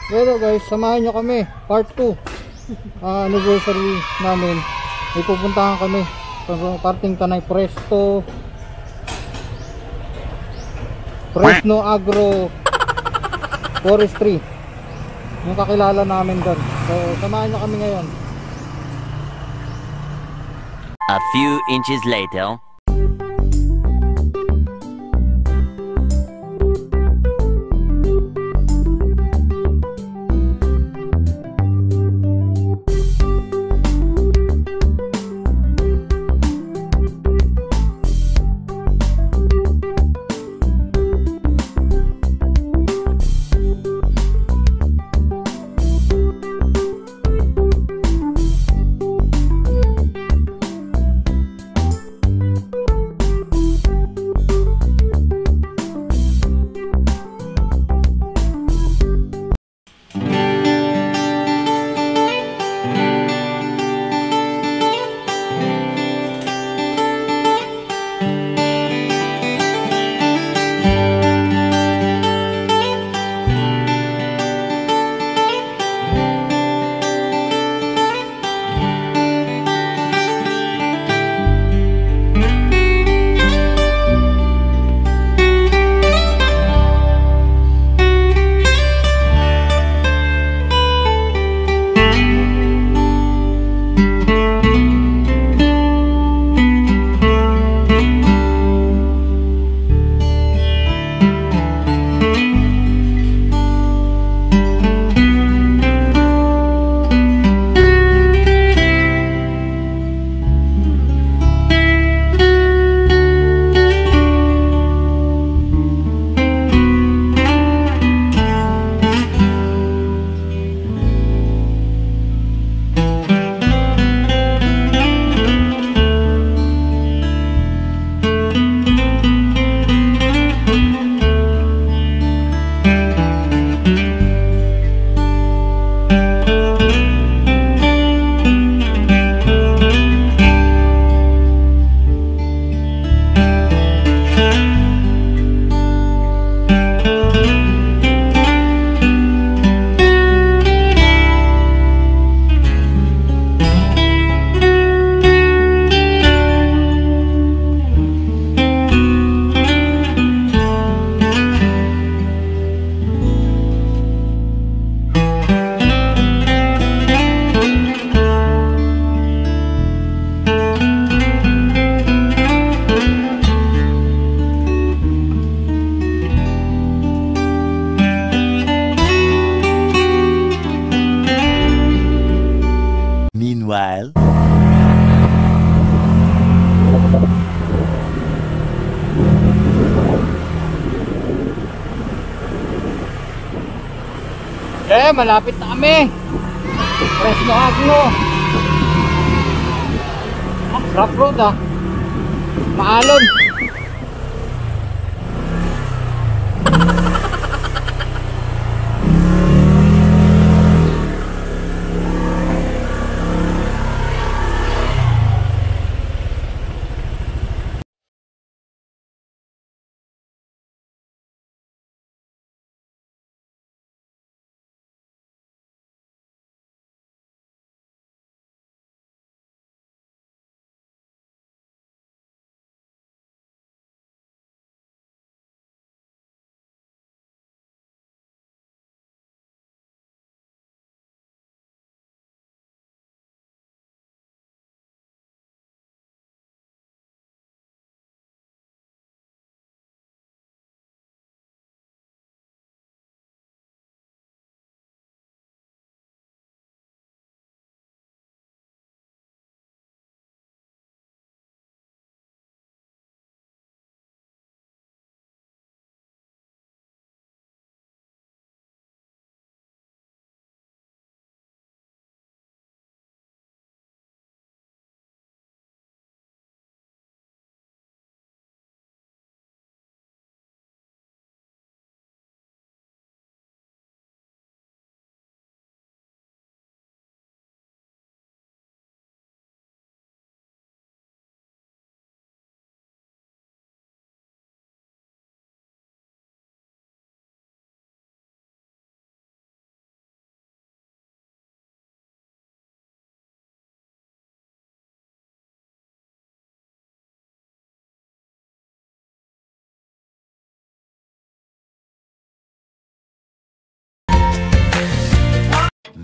Pero guys, samahan nyo kami. Part 2. Anniversary namin. May pupuntahan kami. Parting Tanay Presto. Fresno Agro Forestry. Yung kakilala namin doon. So, samahan nyo kami ngayon. A few inches later. Meanwhile, Malapit na kami. Fresno Agro. Rough road Maalon.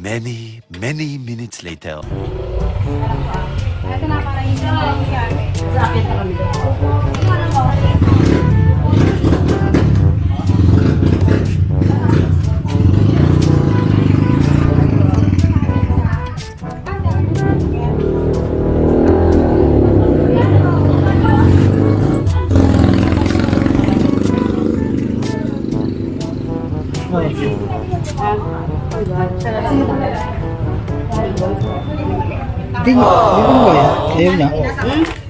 Many, many minutes later. Ito na para hindi na nangyari. Sakit na kami doon. Hindi mo ba yan? Ayaw niya.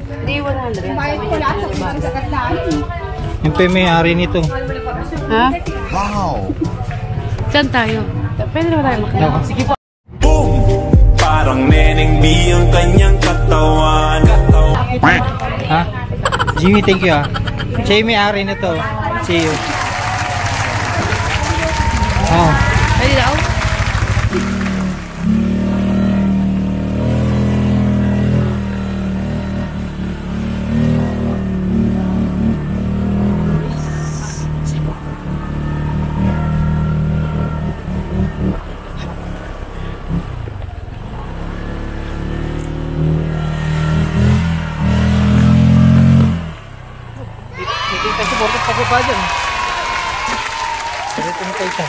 Hindi, 100. Bayad ko lahat sa pagkakas na Yung pa may-ari nito. Ha? Wow! Saan tayo? Pwede naman tayo makilala. Sige po. Boom! Parang Neneng B ang kanyang katawan. Ha? Jimmy, thank you ha. Siya yung may-ari nito. See you. Oh. Pwede daw? Kasi porket pagpapa dyan. Pero tumitay siya.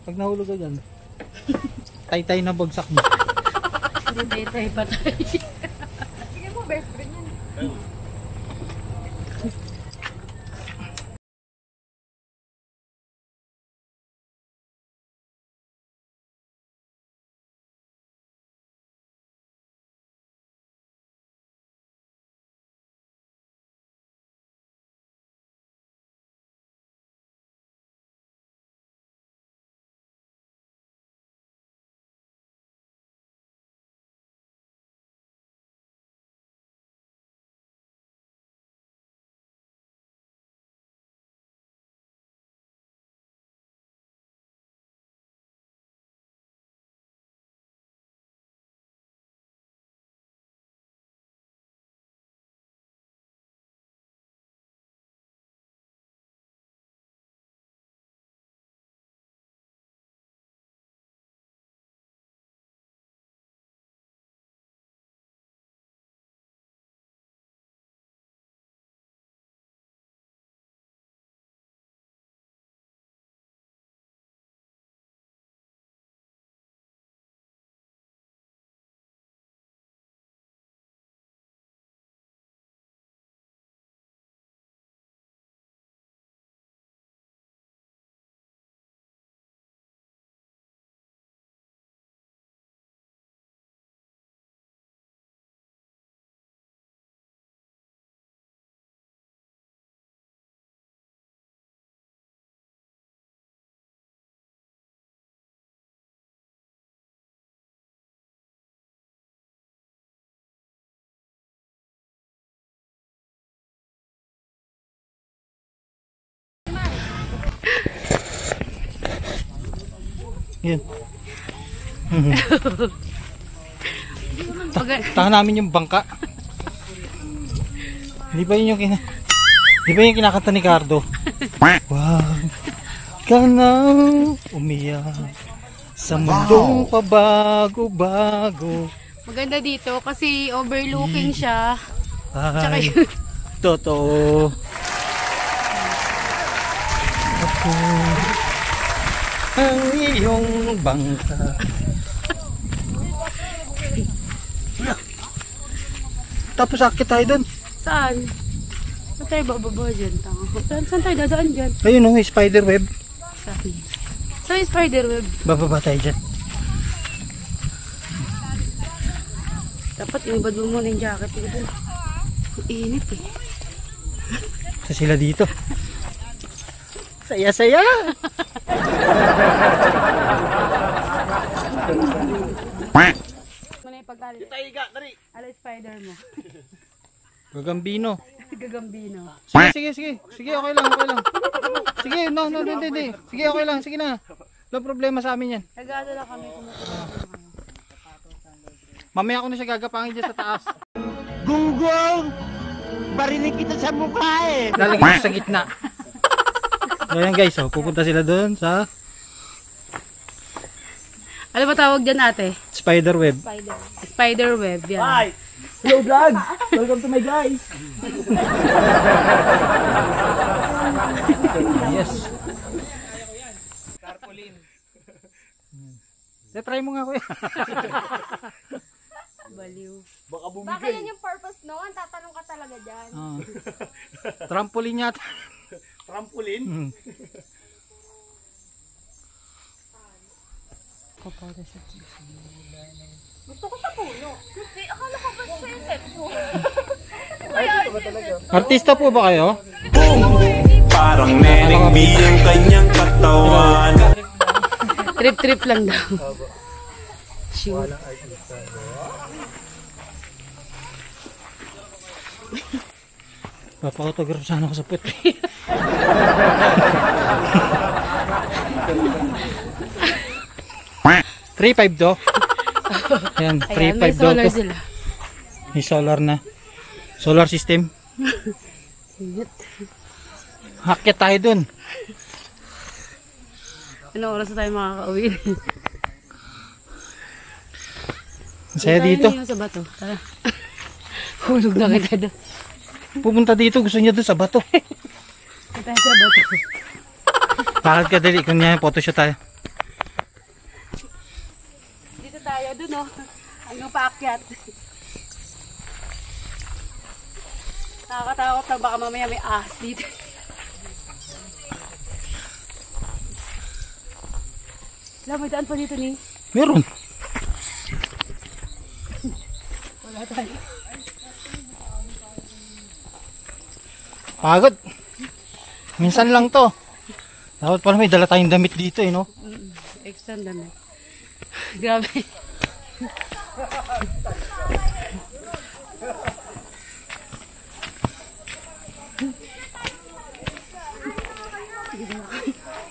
Pag nahulog ka dyan, tay-tay na bagsak mo. Tay-tay pa tayo. Sige mo, best friend yan. Yun. Tahan namin yung bangka. Di ba yun yung kinakanta ni Cardo? Wag ka na umiyak sa mundong pabago-bago. Maganda dito kasi overlooking siya. Tsaka Ay, yun. totoo. Ako ang iyong bangka. Tapos akit tayo dun. Saan? Saan tayo bababa dyan? Saan tayo dadaan dyan? Ayun o, spider web. Saan? Saan yung spider web? Bababa tayo dyan. Dapat inibad mo muna yung jacket dito. Ang init eh. Sa sila dito. Saya-saya! Muna yung pagkalit. Ala spider mo. Gagambino. Gagambino. Sige, okay lang. Sige, hindi. Sige, okay lang, sige na. Wala problema sa amin yan. Nagano lang kami kumukuha. Mamaya ako na siya gagapangin dyan sa taas. Gunggong! Barinig kita sa mukha eh! Lalagyan ko sa gitna. Ayan guys, pupunta sila doon sa Ano ba tawag dyan ate? Spider web. Spider web. Yan. Hello vlog! Welcome to my guys! Yes. Tarpaulin. Try mo nga kuya. Baliw. Baka yan yung purpose noon. Tatanong ka talaga dyan. Trampoline yata. Trampoline? Gusto ko sa puno. Kasi akala ko ba sa insect mo? Artista po ba kayo? Parang Neneng B ang kanyang katawan. Trip-trip lang daw. Sure. Papa-autograph sana ako sa puti. $3.5 do. Ayan, Ayan, may $3.5 do solar to. sila. May solar na. Solar system. Hakyat tayo dun. Anong oras na tayo makaka-uwi? Saya dito. Tayo sa bato. Tara. Hulog na kita doon. Pupunta dito, gusto niya dun sa bato. Tayo sa bato. Bakit ka dali? Kung niya, photoshoot tayo. Dito tayo dun oh. Hanggang paakyat. Nakakatakot na baka mamaya may ahas dito. Wala, may daan pa dito ni. Meron. Wala tayo. Pagod. Minsan lang to. Dapat pala may dala tayong damit dito eh, no? Extra dami. Grabe.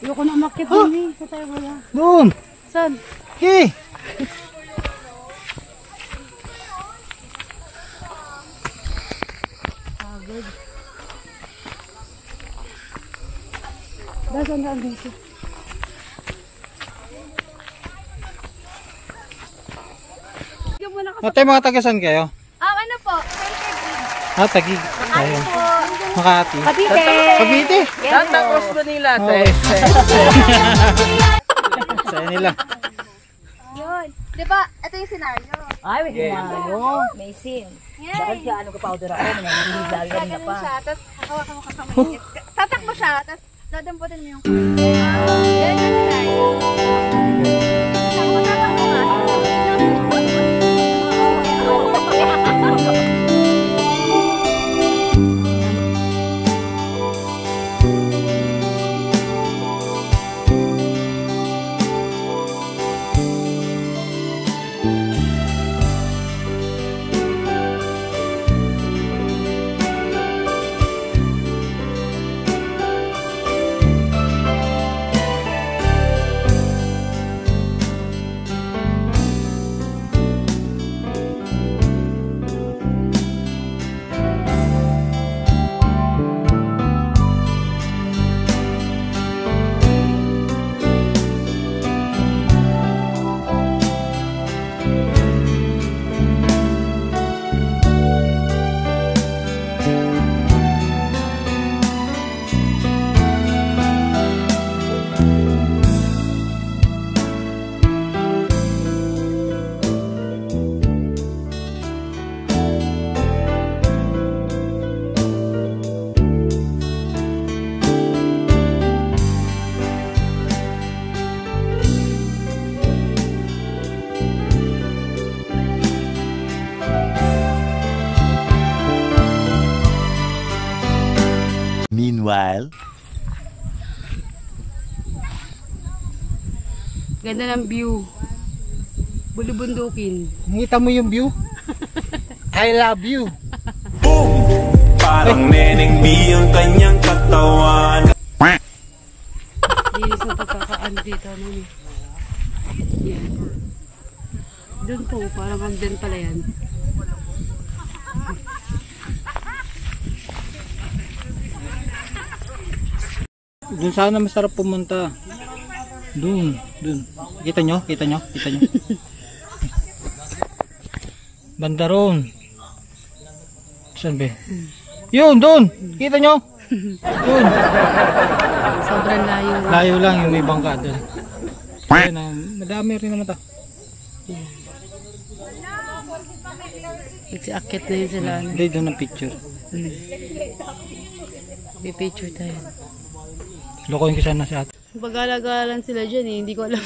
Ayoko na umakyat din eh. Sa tayo wala. Doon. Saan? Hey. Pagod. Saan daan dito? Ate, mga tagasan kayo? Ano po? Tagig. Ayun. Makati. Cavite! Cavite? Santa Cruz Manila, Okay. Sa'yo nila. Yun. Diba, ito yung scenario. Ay, may scenario. May scene. Yay! Bakit ka ano ka powder ako? May nangyayinig na Gaganon pa. siya, tapos hawakan mo kakamay. Tatakbo siya, tapos dadamputin mo yung... Yan yung scenario. Tatakbo nga. Meanwhile, Ganda ng view. Bulubundukin. Nakita mo yung view? I love you. Parang Neneng B ang kanyang katawan. Linis na pagkakaan dito. Ano ni? Yan. Doon po, parang Camden pala yan. Doon sana masarap pumunta. Doon. Kita nyo? Kita nyo? Kita nyo? Banda ron. Saan ba? Yun, doon! Kita nyo? Yun. Sobrang layo. Layo lang yung may bangka doon. Ayun, madami rin naman ito. Nagsiakit na yun sila. Hindi, doon ang picture. May picture tayo. Lokohin ko sana si ate. Pag-alagalan sila dyan eh, hindi ko alam.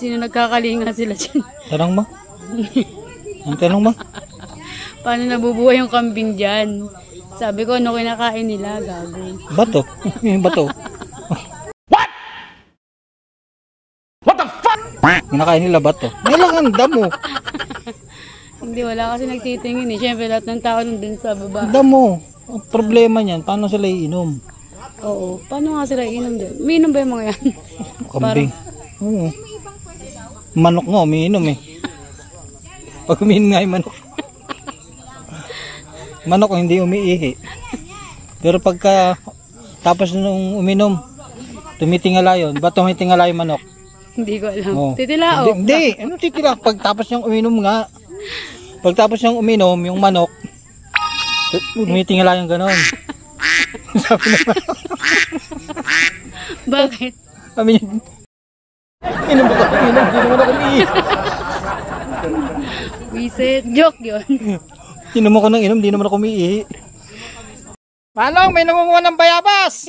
Sino nagkakalinga sila dyan. Tanong mo? Ang tanong mo? Paano nabubuhay yung kambing dyan? Sabi ko, ano kinakain nila? Gago. Bato. Yung bato. Kinakain nila bato. Nilang ang damo. Hindi, wala kasi nagtitingin eh. Siyempre, lahat ng tao nandun sa baba. Damo. Ang problema niyan, paano sila iinom? Oo. Paano nga sila inom dyan? Umiinom ba yung mga yan? Kambing. Oo. Manok nga, umiinom eh. Pag umiinom nga yung manok. Manok hindi umiihi. Pero pagka tapos nung uminom, tumitingala yun. Ba't tumitingala yung manok? Hindi ko alam. Oh. Titila o? Hindi. Ano titila? Pagtapos niyang uminom nga. Pagtapos niyang uminom, yung manok, tumitingala yung ganon. Sabi naman. Bakit? Sabi niya, inom ba ka? Inom, hindi naman ako umiihi. Wiset. Joke yun. Inom ako ng inom, hindi naman ako umiihi. Palong, may namunguha ng bayabas!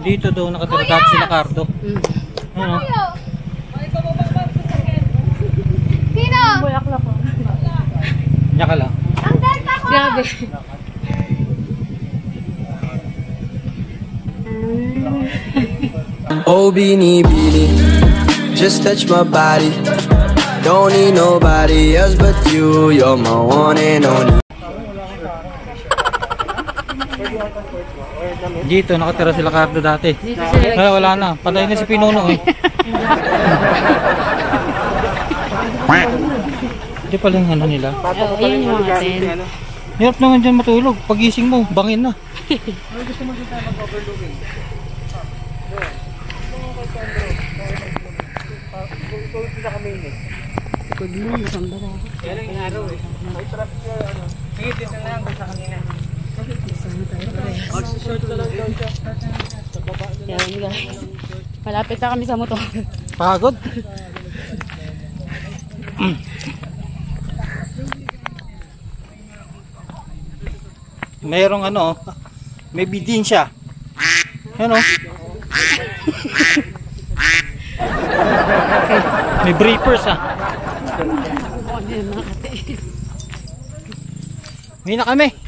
Dito daw nakatira dati sila Cardo. Ano? Sino? Niya ka lang. Ang delta ko! Grabe. Oh, beanie, beanie, just touch my body. Don't need nobody else but you. You're my one and only. Dito nakatira sila Cardo dati. Dito sila. Kaya wala na. Patay na si Pinuno eh. Hindi pala yung ano nila. Oh, yun yung mga tent. Hirap naman dyan matulog. Pagising mo, bangin na. Good morning, sambara. Yan guys. Malapit na kami sa motor. Pagod. Merong ano, may bidin siya. Ano? May briefers ah. Ano yan mga kate? May na kami.